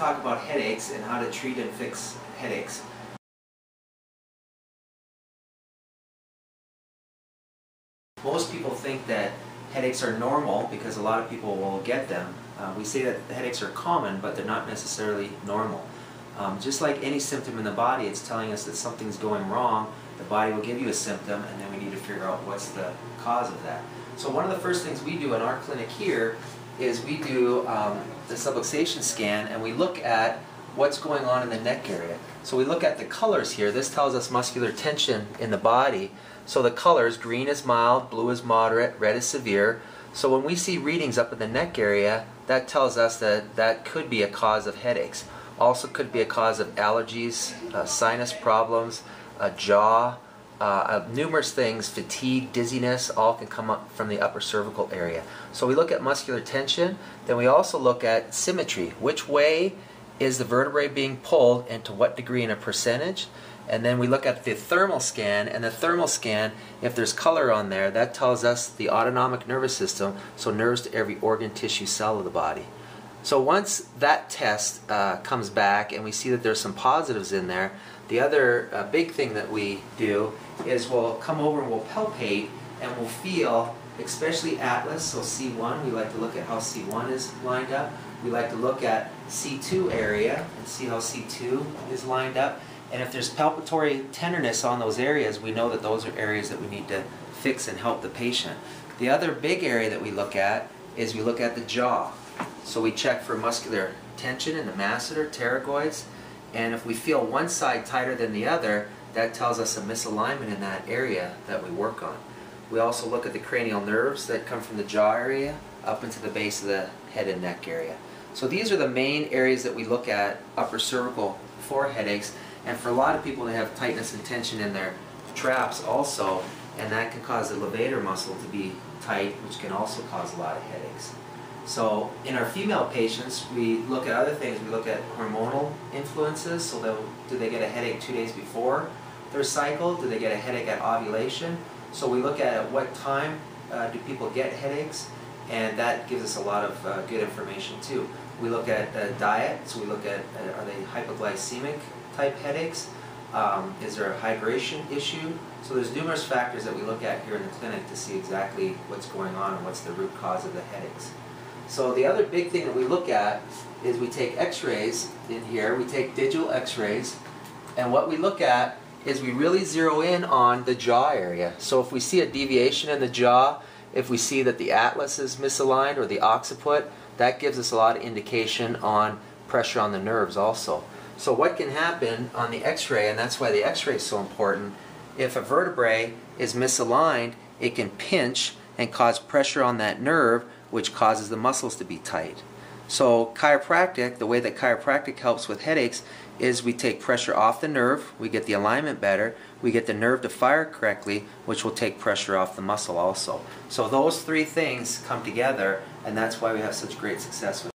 talk about headaches and how to treat and fix headaches. Most people think that headaches are normal because a lot of people will get them. We say that the headaches are common, but they're not necessarily normal. Just like any symptom in the body, it's telling us that something's going wrong. The body will give you a symptom, and then we need to figure out what's the cause of that. So one of the first things we do in our clinic here is we do the subluxation scan, and we look at what's going on in the neck area. So we look at the colors here. This tells us muscular tension in the body. So the colors, green is mild, blue is moderate, red is severe. So when we see readings up in the neck area, that tells us that that could be a cause of headaches. Also could be a cause of allergies, sinus problems, jaw, numerous things, fatigue, dizziness, all can come up from the upper cervical area. So we look at muscular tension, then we also look at symmetry. Which way is the vertebrae being pulled and to what degree in a percentage? And then we look at the thermal scan, and the thermal scan, if there's color on there, that tells us the autonomic nervous system, so nerves to every organ, tissue, cell of the body. So once that test comes back and we see that there's some positives in there, the other big thing that we do is we'll come over and we'll palpate and we'll feel, especially atlas, so C1, we like to look at how C1 is lined up. We like to look at C2 area and see how C2 is lined up. And if there's palpatory tenderness on those areas, we know that those are areas that we need to fix and help the patient. The other big area that we look at is we look at the jaw. So we check for muscular tension in the masseter, pterygoids, and if we feel one side tighter than the other, that tells us a misalignment in that area that we work on. We also look at the cranial nerves that come from the jaw area up into the base of the head and neck area. So these are the main areas that we look at upper cervical for headaches. And for a lot of people, they have tightness and tension in their traps also, and that can cause the levator muscle to be tight, which can also cause a lot of headaches. So in our female patients, we look at other things. We look at hormonal influences. So do they get a headache 2 days before their cycle? Do they get a headache at ovulation? So we look at what time do people get headaches, and that gives us a lot of good information too. We look at diet. So we look at are they hypoglycemic type headaches? Is there a hydration issue? So there's numerous factors that we look at here in the clinic to see exactly what's going on and what's the root cause of the headaches. So the other big thing that we look at is we take x-rays in here, we take digital x-rays, and what we look at is we really zero in on the jaw area. So if we see a deviation in the jaw, if we see that the atlas is misaligned or the occiput, that gives us a lot of indication on pressure on the nerves also. So what can happen on the x-ray, and that's why the x-ray is so important, if a vertebrae is misaligned, it can pinch and cause pressure on that nerve, which causes the muscles to be tight. So chiropractic, the way that chiropractic helps with headaches is we take pressure off the nerve, we get the alignment better, we get the nerve to fire correctly, which will take pressure off the muscle also. So those three things come together, and that's why we have such great success with